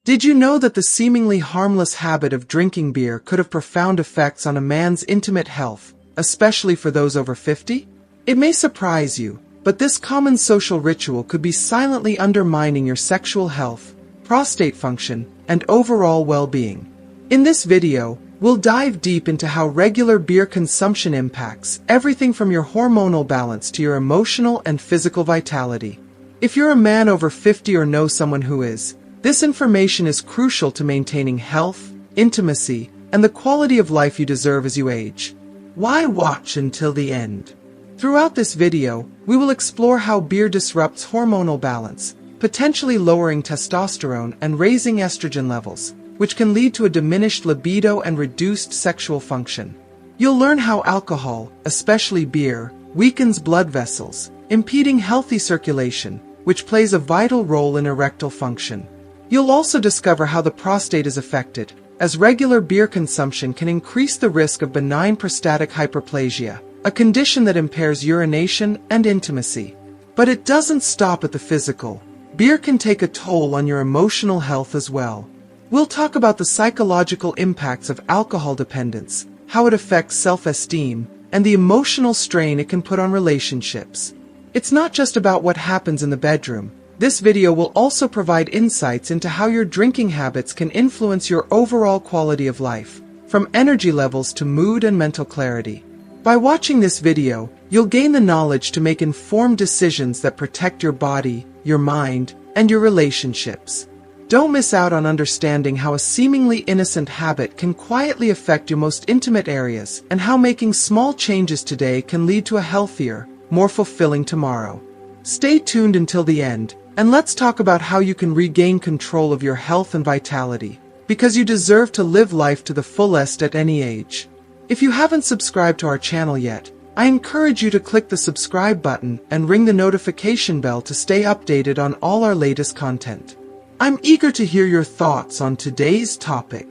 Did you know that the seemingly harmless habit of drinking beer could have profound effects on a man's intimate health, especially for those over 50? It may surprise you, but this common social ritual could be silently undermining your sexual health, prostate function, and overall well-being. In this video, we'll dive deep into how regular beer consumption impacts everything from your hormonal balance to your emotional and physical vitality. If you're a man over 50 or know someone who is, this information is crucial to maintaining health, intimacy, and the quality of life you deserve as you age. Why watch until the end? Throughout this video, we will explore how beer disrupts hormonal balance, potentially lowering testosterone and raising estrogen levels, which can lead to a diminished libido and reduced sexual function. You'll learn how alcohol, especially beer, weakens blood vessels, impeding healthy circulation, which plays a vital role in erectile function. You'll also discover how the prostate is affected, as regular beer consumption can increase the risk of benign prostatic hyperplasia, a condition that impairs urination and intimacy. But it doesn't stop at the physical. Beer can take a toll on your emotional health as well. We'll talk about the psychological impacts of alcohol dependence, how it affects self-esteem, and the emotional strain it can put on relationships. It's not just about what happens in the bedroom. This video will also provide insights into how your drinking habits can influence your overall quality of life, from energy levels to mood and mental clarity. By watching this video, you'll gain the knowledge to make informed decisions that protect your body, your mind, and your relationships. Don't miss out on understanding how a seemingly innocent habit can quietly affect your most intimate areas, and how making small changes today can lead to a healthier, more fulfilling tomorrow. Stay tuned until the end, and let's talk about how you can regain control of your health and vitality, because you deserve to live life to the fullest at any age. If you haven't subscribed to our channel yet, I encourage you to click the subscribe button and ring the notification bell to stay updated on all our latest content. I'm eager to hear your thoughts on today's topic.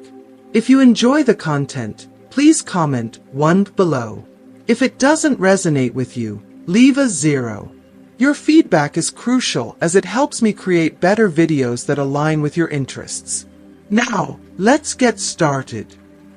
If you enjoy the content, please comment 1 below. If it doesn't resonate with you, leave a 0. Your feedback is crucial as it helps me create better videos that align with your interests. Now, let's get started.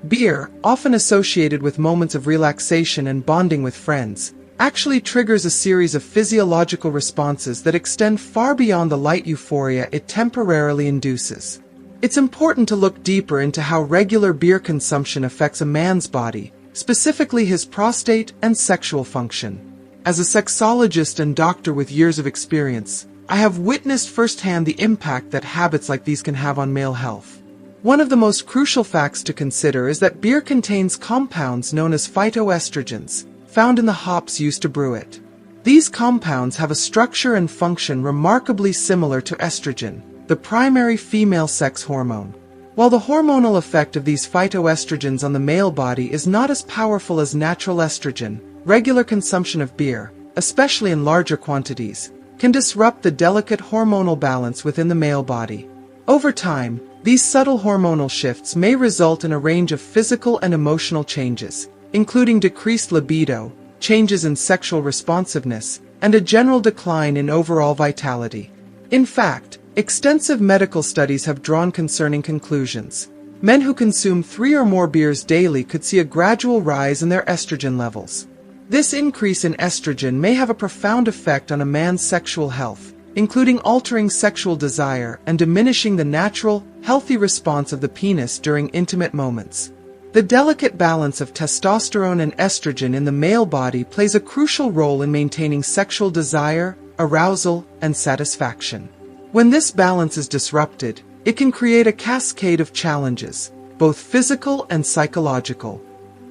Beer, often associated with moments of relaxation and bonding with friends, actually triggers a series of physiological responses that extend far beyond the light euphoria it temporarily induces. It's important to look deeper into how regular beer consumption affects a man's body, specifically his prostate and sexual function. As a sexologist and doctor with years of experience, I have witnessed firsthand the impact that habits like these can have on male health. One of the most crucial facts to consider is that beer contains compounds known as phytoestrogens, found in the hops used to brew it. These compounds have a structure and function remarkably similar to estrogen, the primary female sex hormone. While the hormonal effect of these phytoestrogens on the male body is not as powerful as natural estrogen, regular consumption of beer, especially in larger quantities, can disrupt the delicate hormonal balance within the male body. Over time, these subtle hormonal shifts may result in a range of physical and emotional changes, including decreased libido, changes in sexual responsiveness, and a general decline in overall vitality. In fact, extensive medical studies have drawn concerning conclusions. Men who consume 3 or more beers daily could see a gradual rise in their estrogen levels. This increase in estrogen may have a profound effect on a man's sexual health, including altering sexual desire and diminishing the natural, healthy response of the penis during intimate moments. The delicate balance of testosterone and estrogen in the male body plays a crucial role in maintaining sexual desire, arousal, and satisfaction. When this balance is disrupted, it can create a cascade of challenges, both physical and psychological.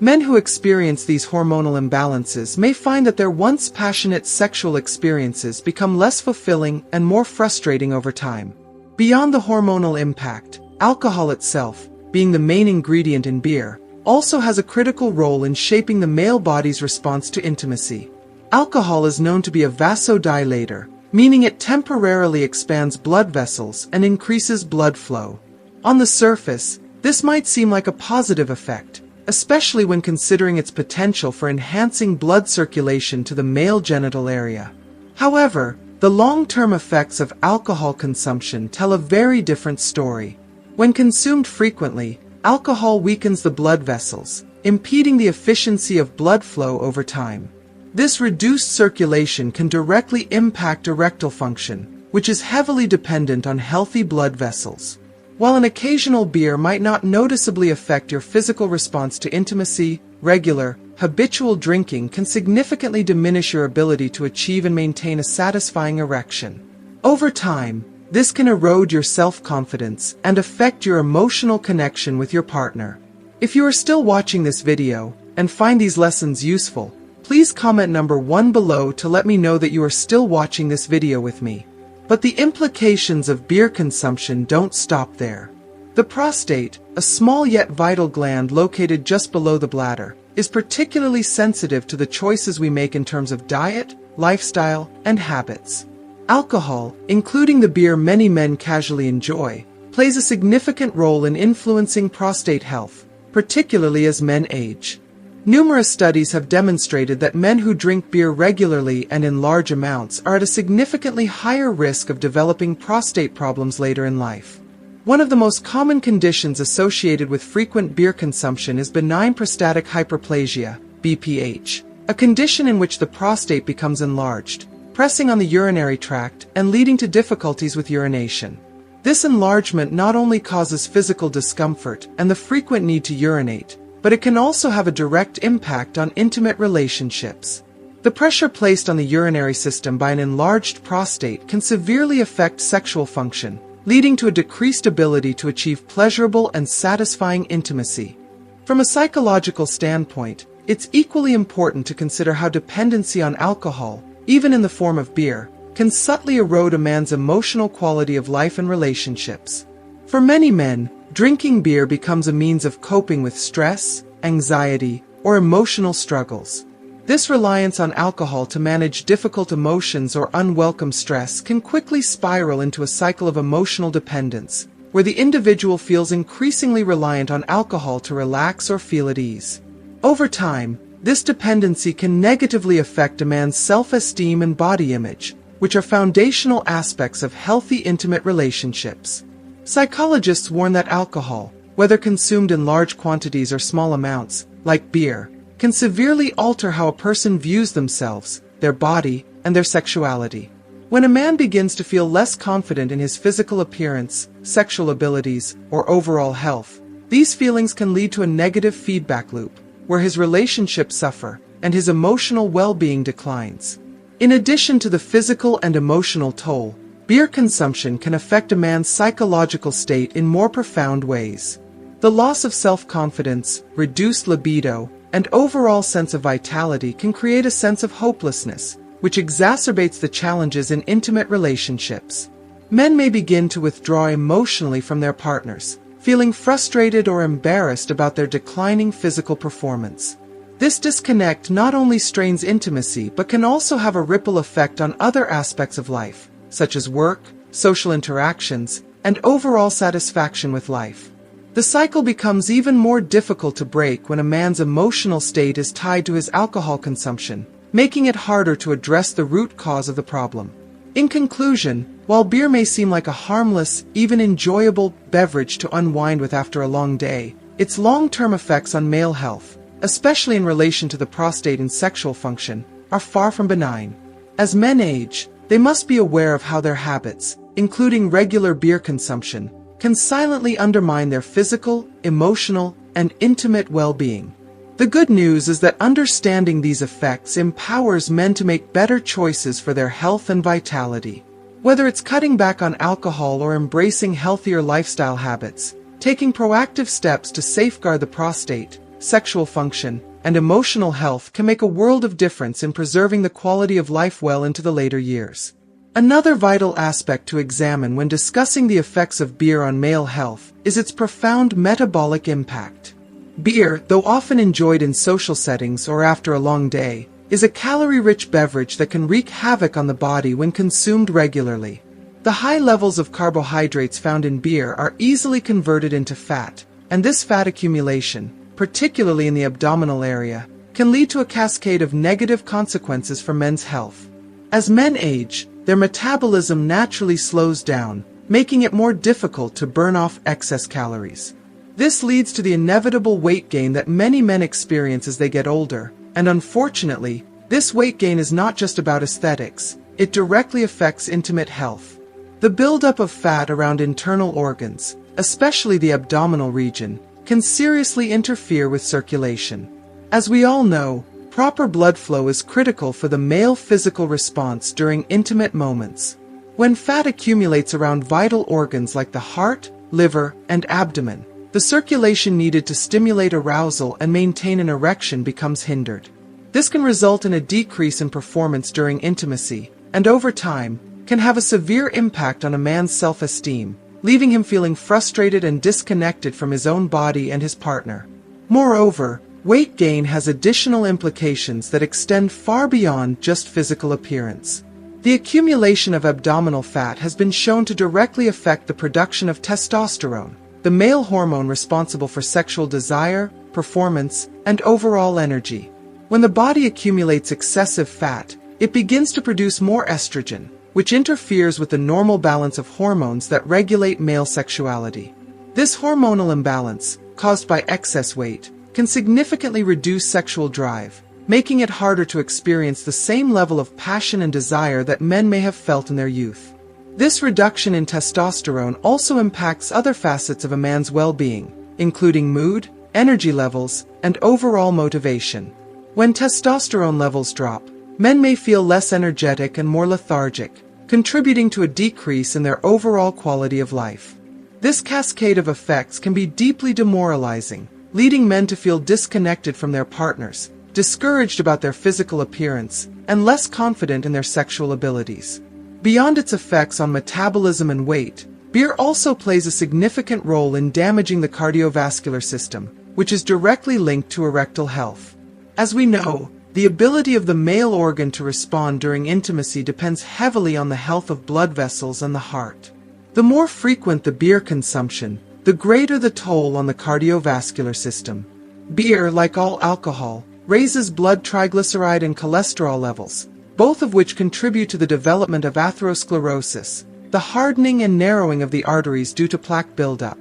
Men who experience these hormonal imbalances may find that their once passionate sexual experiences become less fulfilling and more frustrating over time. Beyond the hormonal impact, alcohol itself, being the main ingredient in beer, also has a critical role in shaping the male body's response to intimacy. Alcohol is known to be a vasodilator, meaning it temporarily expands blood vessels and increases blood flow. On the surface, this might seem like a positive effect, especially when considering its potential for enhancing blood circulation to the male genital area. However, the long-term effects of alcohol consumption tell a very different story. When consumed frequently, alcohol weakens the blood vessels, impeding the efficiency of blood flow over time. This reduced circulation can directly impact erectile function, which is heavily dependent on healthy blood vessels. While an occasional beer might not noticeably affect your physical response to intimacy, regular, habitual drinking can significantly diminish your ability to achieve and maintain a satisfying erection. Over time, this can erode your self-confidence and affect your emotional connection with your partner. If you are still watching this video and find these lessons useful, please comment number 1 below to let me know that you are still watching this video with me. But the implications of beer consumption don't stop there. The prostate, a small yet vital gland located just below the bladder, is particularly sensitive to the choices we make in terms of diet, lifestyle, and habits. Alcohol, including the beer many men casually enjoy, plays a significant role in influencing prostate health, particularly as men age. Numerous studies have demonstrated that men who drink beer regularly and in large amounts are at a significantly higher risk of developing prostate problems later in life. One of the most common conditions associated with frequent beer consumption is benign prostatic hyperplasia, BPH, a condition in which the prostate becomes enlarged, pressing on the urinary tract and leading to difficulties with urination. This enlargement not only causes physical discomfort and the frequent need to urinate, but it can also have a direct impact on intimate relationships. The pressure placed on the urinary system by an enlarged prostate can severely affect sexual function, leading to a decreased ability to achieve pleasurable and satisfying intimacy. From a psychological standpoint, it's equally important to consider how dependency on alcohol, even in the form of beer, can subtly erode a man's emotional quality of life and relationships. For many men, drinking beer becomes a means of coping with stress, anxiety, or emotional struggles. This reliance on alcohol to manage difficult emotions or unwelcome stress can quickly spiral into a cycle of emotional dependence, where the individual feels increasingly reliant on alcohol to relax or feel at ease. Over time, this dependency can negatively affect a man's self-esteem and body image, which are foundational aspects of healthy intimate relationships. Psychologists warn that alcohol, whether consumed in large quantities or small amounts, like beer, can severely alter how a person views themselves, their body, and their sexuality. When a man begins to feel less confident in his physical appearance, sexual abilities, or overall health, these feelings can lead to a negative feedback loop, where his relationships suffer, and his emotional well-being declines. In addition to the physical and emotional toll, beer consumption can affect a man's psychological state in more profound ways. The loss of self-confidence, reduced libido, and overall sense of vitality can create a sense of hopelessness, which exacerbates the challenges in intimate relationships. Men may begin to withdraw emotionally from their partners, feeling frustrated or embarrassed about their declining physical performance. This disconnect not only strains intimacy but can also have a ripple effect on other aspects of life, such as work, social interactions, and overall satisfaction with life. The cycle becomes even more difficult to break when a man's emotional state is tied to his alcohol consumption, making it harder to address the root cause of the problem. In conclusion, while beer may seem like a harmless, even enjoyable beverage to unwind with after a long day, its long-term effects on male health, especially in relation to the prostate and sexual function, are far from benign. As men age, they must be aware of how their habits, including regular beer consumption, can silently undermine their physical, emotional, and intimate well-being. The good news is that understanding these effects empowers men to make better choices for their health and vitality. Whether it's cutting back on alcohol or embracing healthier lifestyle habits, taking proactive steps to safeguard the prostate, sexual function, and emotional health can make a world of difference in preserving the quality of life well into the later years. Another vital aspect to examine when discussing the effects of beer on male health is its profound metabolic impact. Beer, though often enjoyed in social settings or after a long day, is a calorie-rich beverage that can wreak havoc on the body when consumed regularly. The high levels of carbohydrates found in beer are easily converted into fat, and this fat accumulation, particularly in the abdominal area, can lead to a cascade of negative consequences for men's health. As men age, their metabolism naturally slows down, making it more difficult to burn off excess calories. This leads to the inevitable weight gain that many men experience as they get older, and unfortunately, this weight gain is not just about aesthetics, it directly affects intimate health. The buildup of fat around internal organs, especially the abdominal region, can seriously interfere with circulation. As we all know, proper blood flow is critical for the male physical response during intimate moments. When fat accumulates around vital organs like the heart, liver, and abdomen, the circulation needed to stimulate arousal and maintain an erection becomes hindered. This can result in a decrease in performance during intimacy, and over time, can have a severe impact on a man's self-esteem, leaving him feeling frustrated and disconnected from his own body and his partner. Moreover, weight gain has additional implications that extend far beyond just physical appearance. The accumulation of abdominal fat has been shown to directly affect the production of testosterone, the male hormone responsible for sexual desire, performance, and overall energy. When the body accumulates excessive fat, it begins to produce more estrogen, which interferes with the normal balance of hormones that regulate male sexuality. This hormonal imbalance, caused by excess weight, can significantly reduce sexual drive, making it harder to experience the same level of passion and desire that men may have felt in their youth. This reduction in testosterone also impacts other facets of a man's well-being, including mood, energy levels, and overall motivation. When testosterone levels drop, men may feel less energetic and more lethargic, contributing to a decrease in their overall quality of life. This cascade of effects can be deeply demoralizing, leading men to feel disconnected from their partners, discouraged about their physical appearance, and less confident in their sexual abilities. Beyond its effects on metabolism and weight, beer also plays a significant role in damaging the cardiovascular system, which is directly linked to erectile health. As we know, the ability of the male organ to respond during intimacy depends heavily on the health of blood vessels and the heart. The more frequent the beer consumption, the greater the toll on the cardiovascular system. Beer, like all alcohol, raises blood triglyceride and cholesterol levels, both of which contribute to the development of atherosclerosis, the hardening and narrowing of the arteries due to plaque buildup.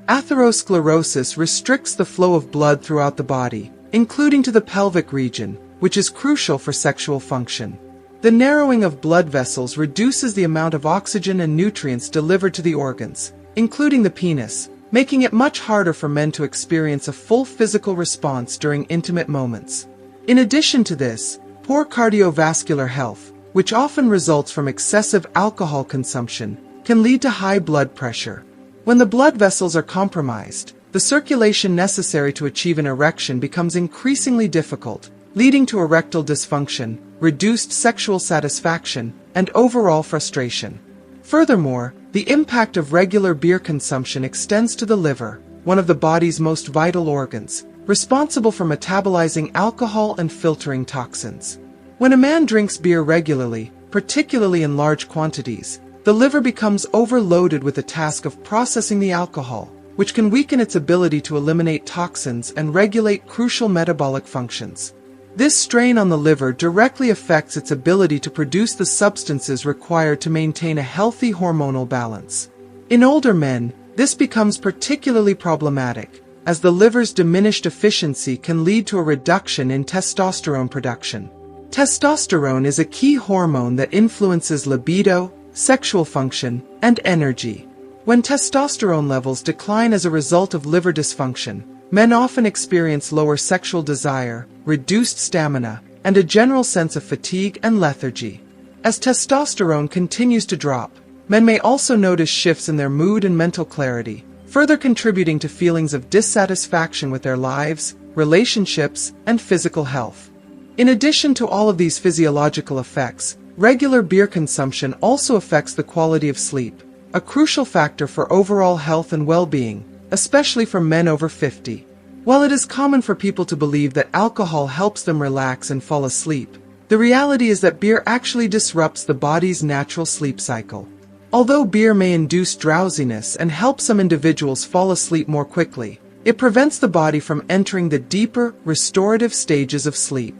Atherosclerosis restricts the flow of blood throughout the body, including to the pelvic region, which is crucial for sexual function. The narrowing of blood vessels reduces the amount of oxygen and nutrients delivered to the organs, including the penis, making it much harder for men to experience a full physical response during intimate moments. In addition to this, poor cardiovascular health, which often results from excessive alcohol consumption, can lead to high blood pressure. When the blood vessels are compromised, the circulation necessary to achieve an erection becomes increasingly difficult, leading to erectile dysfunction, reduced sexual satisfaction, and overall frustration. Furthermore, the impact of regular beer consumption extends to the liver, one of the body's most vital organs, responsible for metabolizing alcohol and filtering toxins. When a man drinks beer regularly, particularly in large quantities, the liver becomes overloaded with the task of processing the alcohol, which can weaken its ability to eliminate toxins and regulate crucial metabolic functions. This strain on the liver directly affects its ability to produce the substances required to maintain a healthy hormonal balance. In older men, this becomes particularly problematic, as the liver's diminished efficiency can lead to a reduction in testosterone production. Testosterone is a key hormone that influences libido, sexual function, and energy. When testosterone levels decline as a result of liver dysfunction, men often experience lower sexual desire, reduced stamina, and a general sense of fatigue and lethargy. As testosterone continues to drop, men may also notice shifts in their mood and mental clarity, further contributing to feelings of dissatisfaction with their lives, relationships, and physical health. In addition to all of these physiological effects, regular beer consumption also affects the quality of sleep, a crucial factor for overall health and well-being, especially for men over 50. While it is common for people to believe that alcohol helps them relax and fall asleep, the reality is that beer actually disrupts the body's natural sleep cycle. Although beer may induce drowsiness and help some individuals fall asleep more quickly, it prevents the body from entering the deeper, restorative stages of sleep.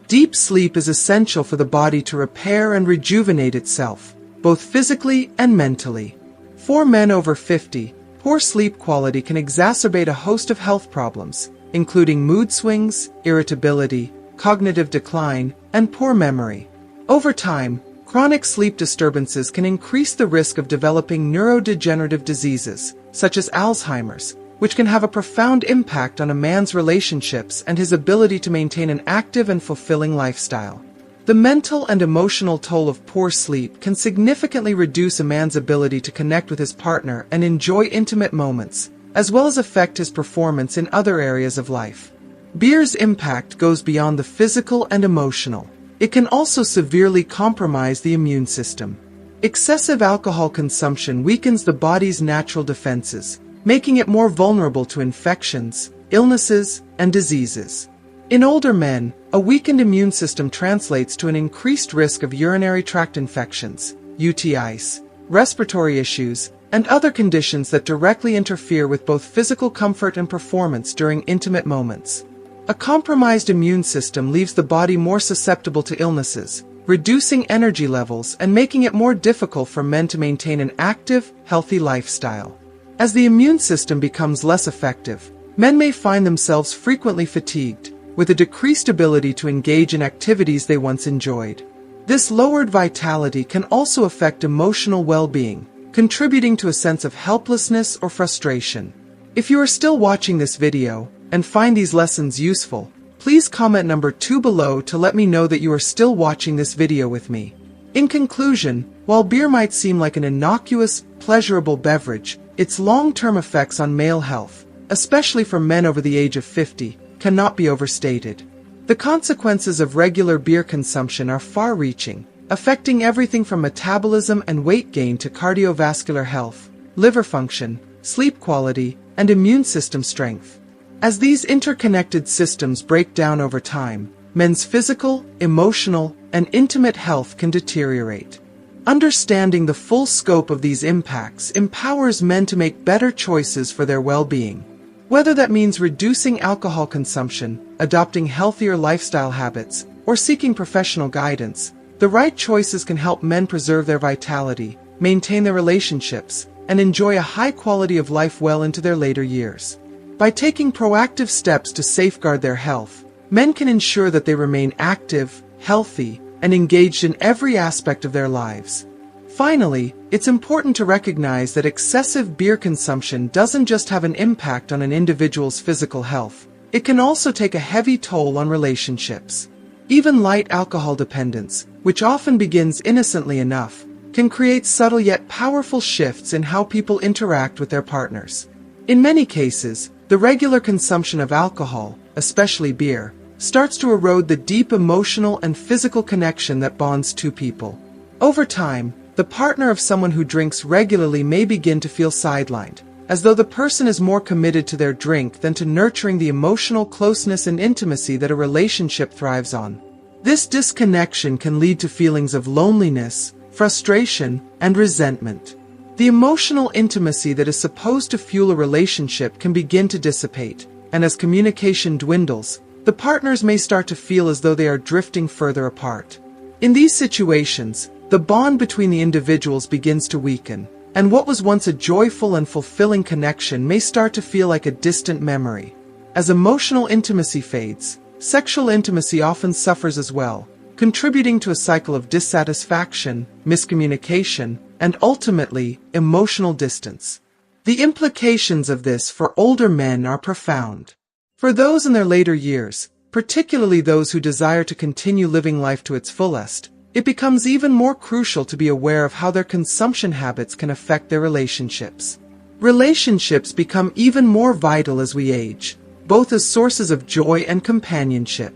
Deep sleep is essential for the body to repair and rejuvenate itself, both physically and mentally. For men over 50, poor sleep quality can exacerbate a host of health problems, including mood swings, irritability, cognitive decline, and poor memory. Over time, chronic sleep disturbances can increase the risk of developing neurodegenerative diseases, such as Alzheimer's, which can have a profound impact on a man's relationships and his ability to maintain an active and fulfilling lifestyle. The mental and emotional toll of poor sleep can significantly reduce a man's ability to connect with his partner and enjoy intimate moments, as well as affect his performance in other areas of life. Beer's impact goes beyond the physical and emotional. It can also severely compromise the immune system. Excessive alcohol consumption weakens the body's natural defenses, making it more vulnerable to infections, illnesses, and diseases. In older men, a weakened immune system translates to an increased risk of urinary tract infections, UTIs, respiratory issues, and other conditions that directly interfere with both physical comfort and performance during intimate moments. A compromised immune system leaves the body more susceptible to illnesses, reducing energy levels and making it more difficult for men to maintain an active, healthy lifestyle. As the immune system becomes less effective, men may find themselves frequently fatigued, with a decreased ability to engage in activities they once enjoyed. This lowered vitality can also affect emotional well-being, contributing to a sense of helplessness or frustration. If you are still watching this video and find these lessons useful, please comment number 2 below to let me know that you are still watching this video with me. In conclusion, while beer might seem like an innocuous, pleasurable beverage, its long-term effects on male health, especially for men over the age of 50, cannot be overstated. The consequences of regular beer consumption are far-reaching, affecting everything from metabolism and weight gain to cardiovascular health, liver function, sleep quality, and immune system strength. As these interconnected systems break down over time, men's physical, emotional, and intimate health can deteriorate. Understanding the full scope of these impacts empowers men to make better choices for their well-being. Whether that means reducing alcohol consumption, adopting healthier lifestyle habits, or seeking professional guidance, the right choices can help men preserve their vitality, maintain their relationships, and enjoy a high quality of life well into their later years. By taking proactive steps to safeguard their health, men can ensure that they remain active, healthy, and engaged in every aspect of their lives. Finally, it's important to recognize that excessive beer consumption doesn't just have an impact on an individual's physical health, it can also take a heavy toll on relationships. Even light alcohol dependence, which often begins innocently enough, can create subtle yet powerful shifts in how people interact with their partners. In many cases, the regular consumption of alcohol, especially beer, starts to erode the deep emotional and physical connection that bonds two people. Over time, the partner of someone who drinks regularly may begin to feel sidelined, as though the person is more committed to their drink than to nurturing the emotional closeness and intimacy that a relationship thrives on. This disconnection can lead to feelings of loneliness, frustration, and resentment. The emotional intimacy that is supposed to fuel a relationship can begin to dissipate, and as communication dwindles, the partners may start to feel as though they are drifting further apart. In these situations, the bond between the individuals begins to weaken, and what was once a joyful and fulfilling connection may start to feel like a distant memory. As emotional intimacy fades, sexual intimacy often suffers as well, contributing to a cycle of dissatisfaction, miscommunication, and ultimately, emotional distance. The implications of this for older men are profound. For those in their later years, particularly those who desire to continue living life to its fullest, it becomes even more crucial to be aware of how their consumption habits can affect their relationships. Relationships become even more vital as we age, both as sources of joy and companionship.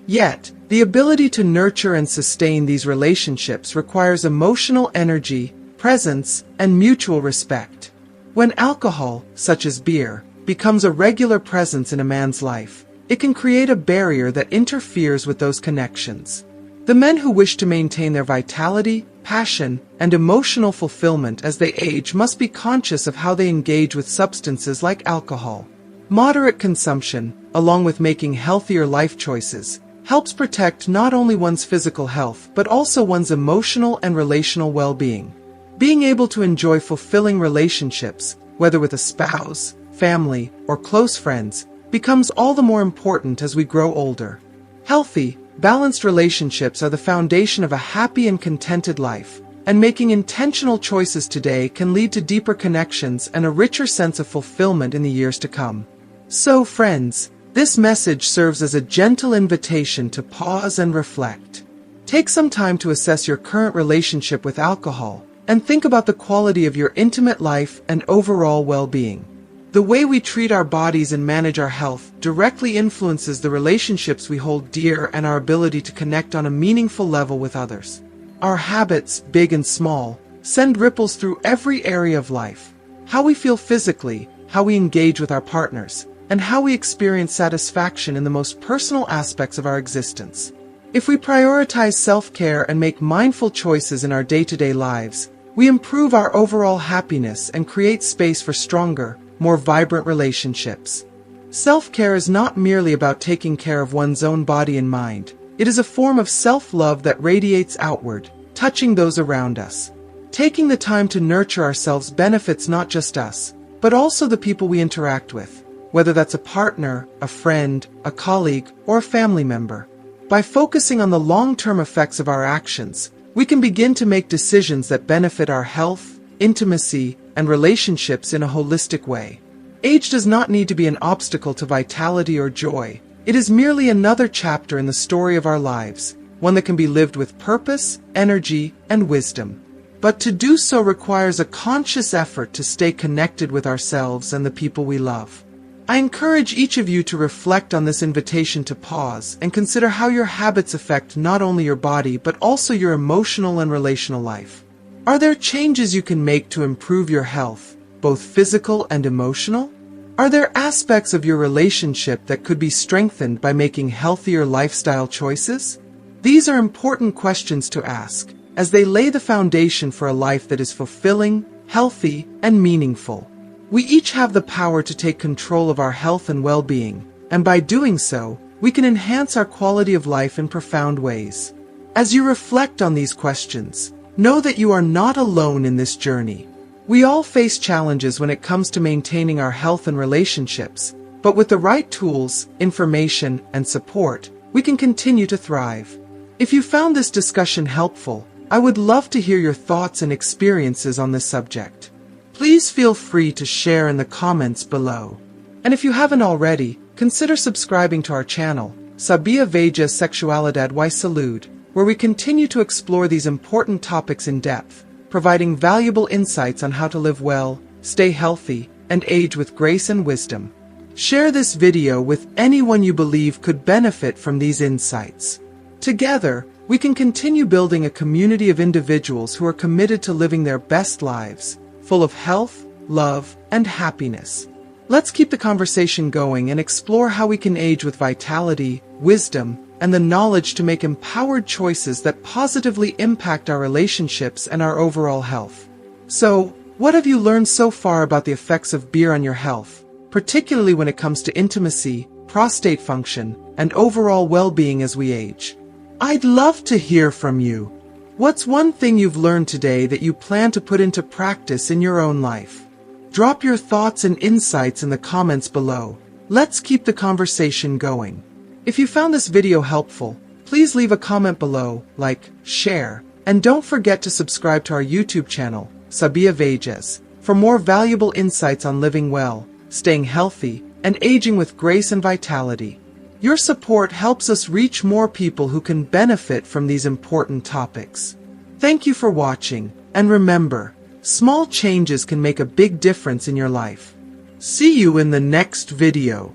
Yet, the ability to nurture and sustain these relationships requires emotional energy, presence, and mutual respect. When alcohol, such as beer, becomes a regular presence in a man's life, it can create a barrier that interferes with those connections. The men who wish to maintain their vitality, passion, and emotional fulfillment as they age must be conscious of how they engage with substances like alcohol. Moderate consumption, along with making healthier life choices, helps protect not only one's physical health but also one's emotional and relational well-being. Being able to enjoy fulfilling relationships, whether with a spouse, family, or close friends, becomes all the more important as we grow older. Healthy, balanced relationships are the foundation of a happy and contented life, and making intentional choices today can lead to deeper connections and a richer sense of fulfillment in the years to come. So, friends, this message serves as a gentle invitation to pause and reflect. Take some time to assess your current relationship with alcohol, and think about the quality of your intimate life and overall well-being. The way we treat our bodies and manage our health directly influences the relationships we hold dear and our ability to connect on a meaningful level with others. Our habits, big and small, send ripples through every area of life. How we feel physically, how we engage with our partners, and how we experience satisfaction in the most personal aspects of our existence. If we prioritize self-care and make mindful choices in our day-to-day lives, we improve our overall happiness and create space for stronger, more vibrant relationships. Self-care is not merely about taking care of one's own body and mind. It is a form of self-love that radiates outward, touching those around us. Taking the time to nurture ourselves benefits not just us, but also the people we interact with, whether that's a partner, a friend, a colleague, or a family member. By focusing on the long-term effects of our actions, we can begin to make decisions that benefit our health, intimacy, and relationships in a holistic way. Age does not need to be an obstacle to vitality or joy. It is merely another chapter in the story of our lives, one that can be lived with purpose, energy, and wisdom. But to do so requires a conscious effort to stay connected with ourselves and the people we love. I encourage each of you to reflect on this invitation to pause and consider how your habits affect not only your body but also your emotional and relational life. Are there changes you can make to improve your health, both physical and emotional? Are there aspects of your relationship that could be strengthened by making healthier lifestyle choices? These are important questions to ask, as they lay the foundation for a life that is fulfilling, healthy, and meaningful. We each have the power to take control of our health and well-being, and by doing so, we can enhance our quality of life in profound ways. As you reflect on these questions, know that you are not alone in this journey. We all face challenges when it comes to maintaining our health and relationships, but with the right tools, information, and support, we can continue to thrive. If you found this discussion helpful, I would love to hear your thoughts and experiences on this subject. Please feel free to share in the comments below. And if you haven't already, consider subscribing to our channel, Sabia Veja Sexualidad y Salud, where we continue to explore these important topics in depth, providing valuable insights on how to live well, stay healthy, and age with grace and wisdom. Share this video with anyone you believe could benefit from these insights. Together, we can continue building a community of individuals who are committed to living their best lives, full of health, love, and happiness. Let's keep the conversation going and explore how we can age with vitality, wisdom, and the knowledge to make empowered choices that positively impact our relationships and our overall health. So, what have you learned so far about the effects of beer on your health, particularly when it comes to intimacy, prostate function, and overall well-being as we age? I'd love to hear from you. What's one thing you've learned today that you plan to put into practice in your own life? Drop your thoughts and insights in the comments below. Let's keep the conversation going. If you found this video helpful, please leave a comment below, like, share, and don't forget to subscribe to our YouTube channel, Sabia Vejas, for more valuable insights on living well, staying healthy, and aging with grace and vitality. Your support helps us reach more people who can benefit from these important topics. Thank you for watching, and remember, small changes can make a big difference in your life. See you in the next video.